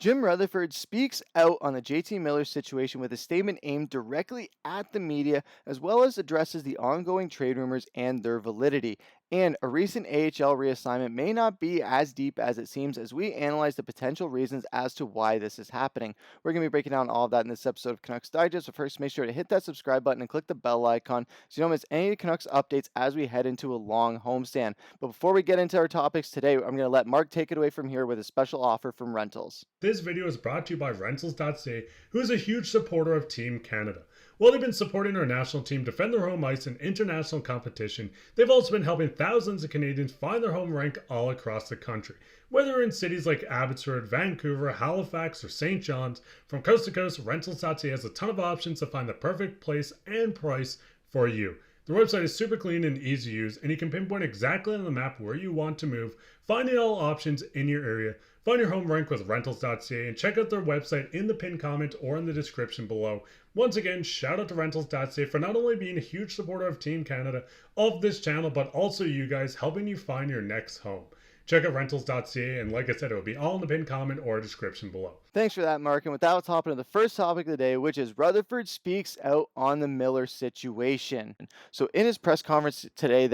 Jim Rutherford speaks out on the JT Miller situation with a statement aimed directly at the media, as well as addresses the ongoing trade rumors and their validity. And a recent AHL reassignment may not be as deep as it seems as we analyze the potential reasons as to why this is happening. We're going to be breaking down all of that in this episode of Canucks Digest. So first, make sure to hit that subscribe button and click the bell icon so you don't miss any of the Canucks updates as we head into a long homestand. But before we get into our topics today, I'm going to let Mark take it away from here with a special offer from Rentals. This video is brought to you by Rentals.ca, who is a huge supporter of Team Canada. While they've been supporting our national team defend their home ice in international competition, they've also been helping thousands of Canadians find their home rink all across the country. Whether in cities like Abbotsford, Vancouver, Halifax, or St. John's, from coast to coast, Rentals.ca has a ton of options to find the perfect place and price for you. The website is super clean and easy to use, and you can pinpoint exactly on the map where you want to move, finding all options in your area. Find your home rink with Rentals.ca and check out their website in the pinned comment or in the description below. Once again, shout out to Rentals.ca for not only being a huge supporter of Team Canada, of this channel, but also you guys helping you find your next home. Check out Rentals.ca, and like I said, it will be all in the pinned comment or description below. Thanks for that, Mark. And with that, let's hop into the first topic of the day, which is Rutherford speaks out on the Miller situation. So, in his press conference today,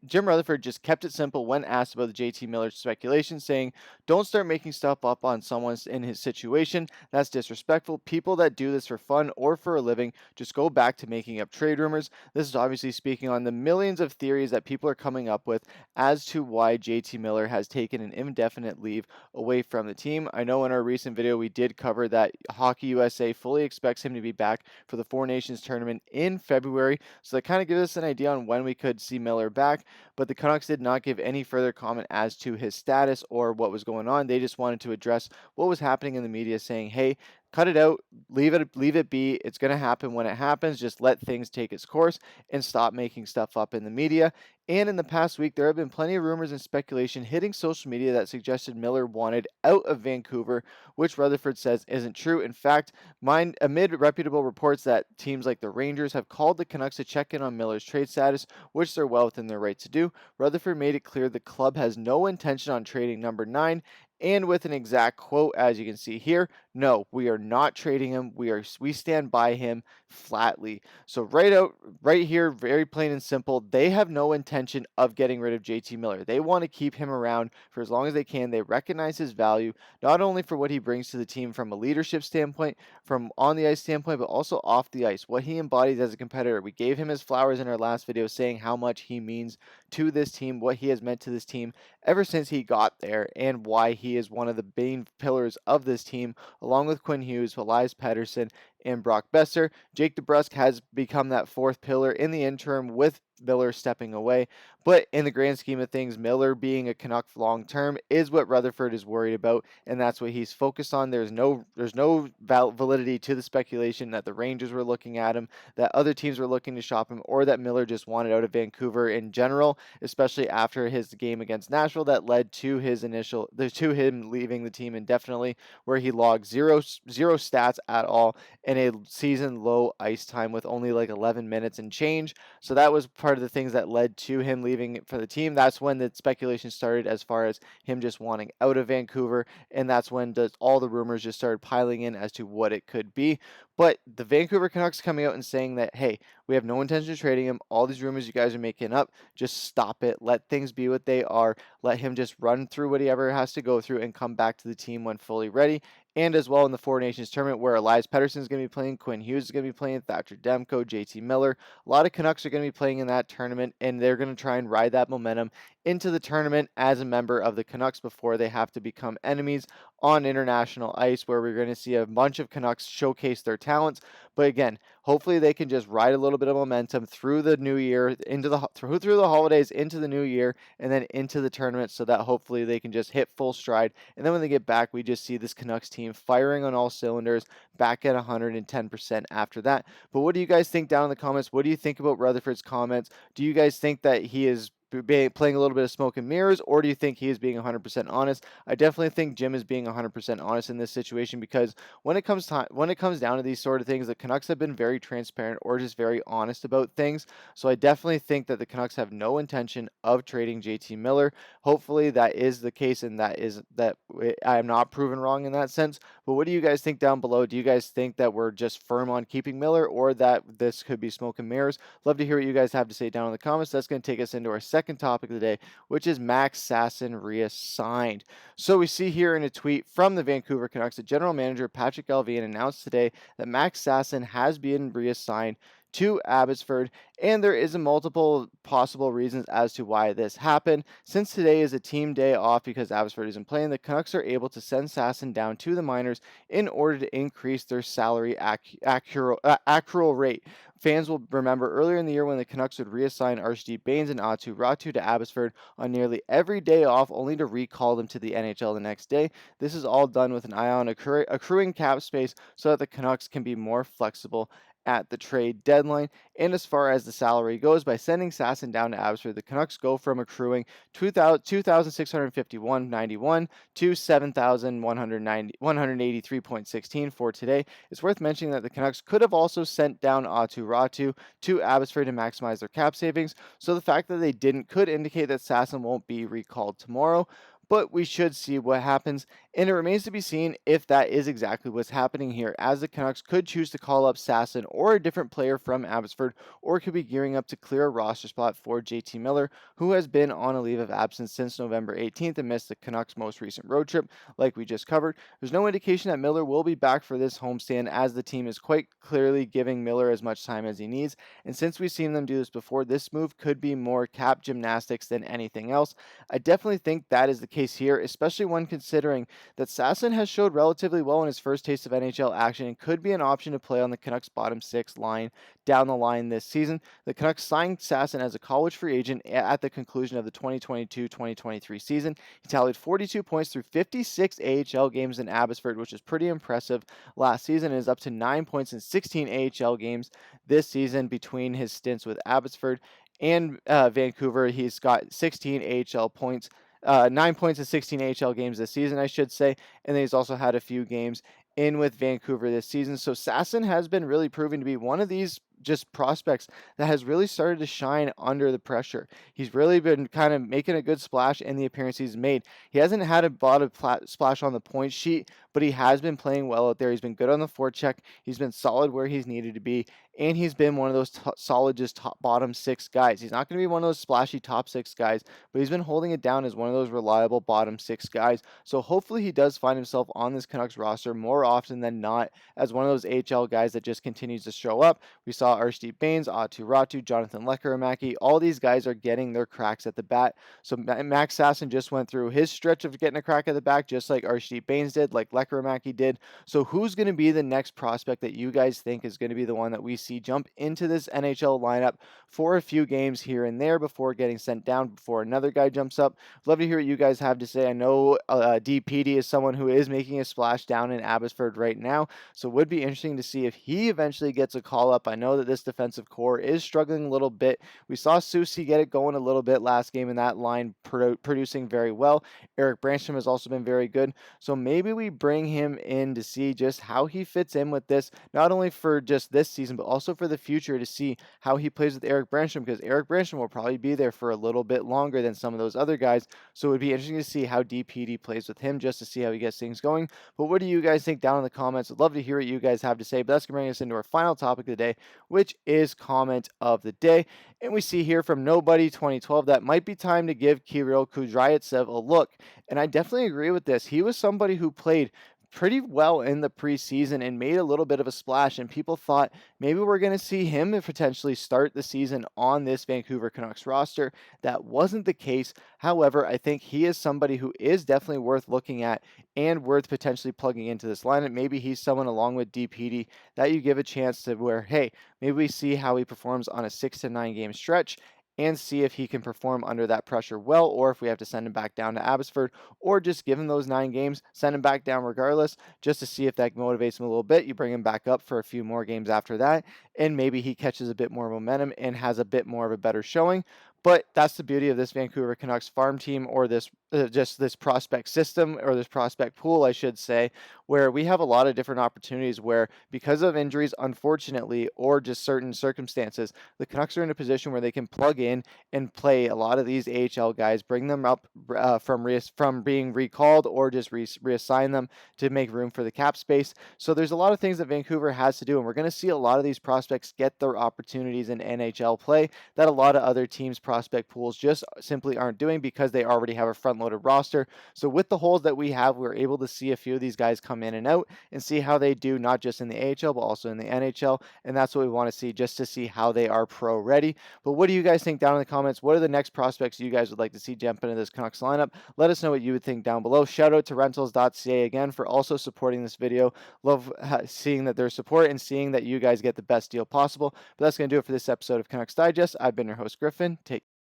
Jim Rutherford just kept it simple when asked about the JT Miller speculation, saying, "Don't start making stuff up on someone in his situation. That's disrespectful. People that do this for fun or for a living just go back to making up trade rumors." This is obviously speaking on the millions of theories that people are coming up with as to why JT Miller has taken an indefinite leave away from the team. I know in our recent video we did cover that Hockey USA fully expects him to be back for the Four Nations tournament in February. So that kind of gives us an idea on when we could see Miller back. But the Canucks did not give any further comment as to his status or what was going on. They just wanted to address what was happening in the media, saying, "Hey, cut it out, leave it be. It's going to happen when it happens. Just let things take its course and stop making stuff up in the media." And in the past week, there have been plenty of rumors and speculation hitting social media that suggested Miller wanted out of Vancouver, which Rutherford says isn't true. In fact, amid reputable reports that teams like the Rangers have called the Canucks to check in on Miller's trade status, which they're well within their right to do, Rutherford made it clear the club has no intention on trading number 9. And with an exact quote, as you can see here, "No, we are not trading him. We stand by him flatly." So right here, very plain and simple, they have no intention of getting rid of JT Miller. They want to keep him around for as long as they can. They recognize his value, not only for what he brings to the team from a leadership standpoint, from on the ice standpoint, but also off the ice, what he embodies as a competitor. We gave him his flowers in our last video, saying how much he means to this team, what he has meant to this team ever since he got there, and why he is one of the main pillars of this team, along with Quinn Hughes, Elias Pettersson, and Brock Boeser. Jake DeBrusk has become that fourth pillar in the interim with Miller stepping away. But in the grand scheme of things, Miller being a Canuck long term is what Rutherford is worried about, and that's what he's focused on. There's no validity to the speculation that the Rangers were looking at him, that other teams were looking to shop him, or that Miller just wanted out of Vancouver in general, especially after his game against Nashville that led to him leaving the team indefinitely, where he logged zero stats at all in a season low ice time with only like 11 minutes and change. So that was part of the things that led to him leaving for the team. That's when the speculation started as far as him just wanting out of Vancouver, and that's when all the rumors just started piling in as to what it could be. But the Vancouver Canucks coming out and saying that, "Hey, we have no intention of trading him. All these rumors you guys are making up, just stop it. Let things be what they are. Let him just run through whatever has to go through and come back to the team when fully ready." And as well in the Four Nations tournament, where Elias Pettersson is going to be playing, Quinn Hughes is going to be playing, Thatcher Demko, JT Miller. A lot of Canucks are going to be playing in that tournament, and they're going to try and ride that momentum into the tournament as a member of the Canucks before they have to become enemies on international ice, where we're going to see a bunch of Canucks showcase their talents. But again, hopefully they can just ride a little bit of momentum through the new year, through the holidays, into the new year, and then into the tournament, so that hopefully they can just hit full stride. And then when they get back, we just see this Canucks team firing on all cylinders, back at 110% after that. But what do you guys think down in the comments? What do you think about Rutherford's comments? Do you guys think that he is playing a little bit of smoke and mirrors, or do you think he is being 100% honest? I definitely think Jim is being 100% honest in this situation, because when it comes down to these sort of things, the Canucks have been very transparent or just very honest about things. So I definitely think that the Canucks have no intention of trading JT Miller. Hopefully that is the case, and I am not proven wrong in that sense. But what do you guys think down below? Do you guys think that we're just firm on keeping Miller, or that this could be smoke and mirrors? Love to hear what you guys have to say down in the comments. That's going to take us into our second topic of the day, which is Max Sasson reassigned. So we see here in a tweet from the Vancouver Canucks, the general manager Patrik Allvin announced today that Max Sasson has been reassigned to Abbotsford, and there is a multiple possible reasons as to why this happened. Since today is a team day off because Abbotsford isn't playing, the Canucks are able to send Sasson down to the minors in order to increase their salary accrual rate. Fans will remember earlier in the year when the Canucks would reassign Archie Bains and Aatu Ratu to Abbotsford on nearly every day off, only to recall them to the NHL the next day. This is all done with an eye on accruing cap space so that the Canucks can be more flexible at the trade deadline. And as far as the salary goes, by sending Sasson down to Abbotsford, the Canucks go from accruing 2,651.91 to 7,183.16 for today. It's worth mentioning that the Canucks could have also sent down Aatu Ratu to Abbotsford to maximize their cap savings. So the fact that they didn't could indicate that Sasson won't be recalled tomorrow. But we should see what happens, and it remains to be seen if that is exactly what's happening here, as the Canucks could choose to call up Sasson or a different player from Abbotsford, or could be gearing up to clear a roster spot for JT Miller, who has been on a leave of absence since November 18th and missed the Canucks' most recent road trip, like we just covered. There's no indication that Miller will be back for this homestand, as the team is quite clearly giving Miller as much time as he needs, and since we've seen them do this before, this move could be more cap gymnastics than anything else. I definitely think that is the case here, especially when considering that Sasson has showed relatively well in his first taste of NHL action and could be an option to play on the Canucks' bottom six line down the line this season. The Canucks signed Sasson as a college free agent at the conclusion of the 2022-2023 season. He tallied 42 points through 56 AHL games in Abbotsford, which is pretty impressive last season, and is up to 9 points in 16 AHL games this season between his stints with Abbotsford and Vancouver. He's got 16 AHL points, 9 points in 16 AHL games this season, I should say. And then he's also had a few games in with Vancouver this season. So Sasson has been really proving to be one of these just prospects that has really started to shine under the pressure. He's really been kind of making a good splash in the appearance he's made. He hasn't had a lot of splash on the point sheet, but he has been playing well out there. He's been good on the forecheck. He's been solid where he's needed to be, and he's been one of those solid just top bottom six guys. He's not going to be one of those splashy top six guys, but he's been holding it down as one of those reliable bottom six guys. So hopefully he does find himself on this Canucks roster more often than not as one of those AHL guys that just continues to show up. We saw Archie Bains, Aatu Ratu, Jonathan Lekkerimäki. All these guys are getting their cracks at the bat. So Max Sasson just went through his stretch of getting a crack at the back, just like Archie Bains did, like Lekkerimäki did. So who's going to be the next prospect that you guys think is going to be the one that we see jump into this NHL lineup for a few games here and there before getting sent down, before another guy jumps up? Love to hear what you guys have to say. I know DPD is someone who is making a splash down in Abbotsford right now, so it would be interesting to see if he eventually gets a call up. I know that this defensive core is struggling a little bit. We saw Susie get it going a little bit last game in that line, producing very well. Erik Brannstrom has also been very good. So maybe we bring him in to see just how he fits in with this, not only for just this season, but also for the future, to see how he plays with Erik Brannstrom, because Erik Brannstrom will probably be there for a little bit longer than some of those other guys. So it would be interesting to see how DPD plays with him, just to see how he gets things going. But what do you guys think down in the comments? I'd love to hear what you guys have to say. But that's going to bring us into our final topic of the day, which is comment of the day. And we see here from Nobody 2012 that might be time to give Kirill Kudryavtsev a look. And I definitely agree with this. He was somebody who played pretty well in the preseason and made a little bit of a splash, and people thought maybe we're going to see him potentially start the season on this Vancouver Canucks roster. That wasn't the case. However, I think he is somebody who is definitely worth looking at and worth potentially plugging into this lineup. Maybe he's someone along with DPD that you give a chance to, where, hey, maybe we see how he performs on a 6 to 9 game stretch and see if he can perform under that pressure well, or if we have to send him back down to Abbotsford, or just give him those 9 games, send him back down regardless, just to see if that motivates him a little bit. You bring him back up for a few more games after that, and maybe he catches a bit more momentum and has a bit more of a better showing. But that's the beauty of this Vancouver Canucks farm team, or this just this prospect system, or this prospect pool, I should say, where we have a lot of different opportunities where, because of injuries, unfortunately, or just certain circumstances, the Canucks are in a position where they can plug in and play a lot of these AHL guys, bring them up from being recalled, or just reassign them to make room for the cap space. So there's a lot of things that Vancouver has to do, and we're going to see a lot of these prospects get their opportunities in NHL play that a lot of other teams' prospect pools just simply aren't doing because they already have a front-loaded roster. So with the holes that we have, we're able to see a few of these guys come in and out and see how they do, not just in the AHL, but also in the NHL. And that's what we want to see, just to see how they are pro ready. But what do you guys think down in the comments? What are the next prospects you guys would like to see jump into this Canucks lineup? Let us know what you would think down below. Shout out to rentals.ca again for also supporting this video. Love seeing that their support and seeing that you guys get the best deal possible. But that's going to do it for this episode of Canucks Digest. I've been your host, Griffin. Take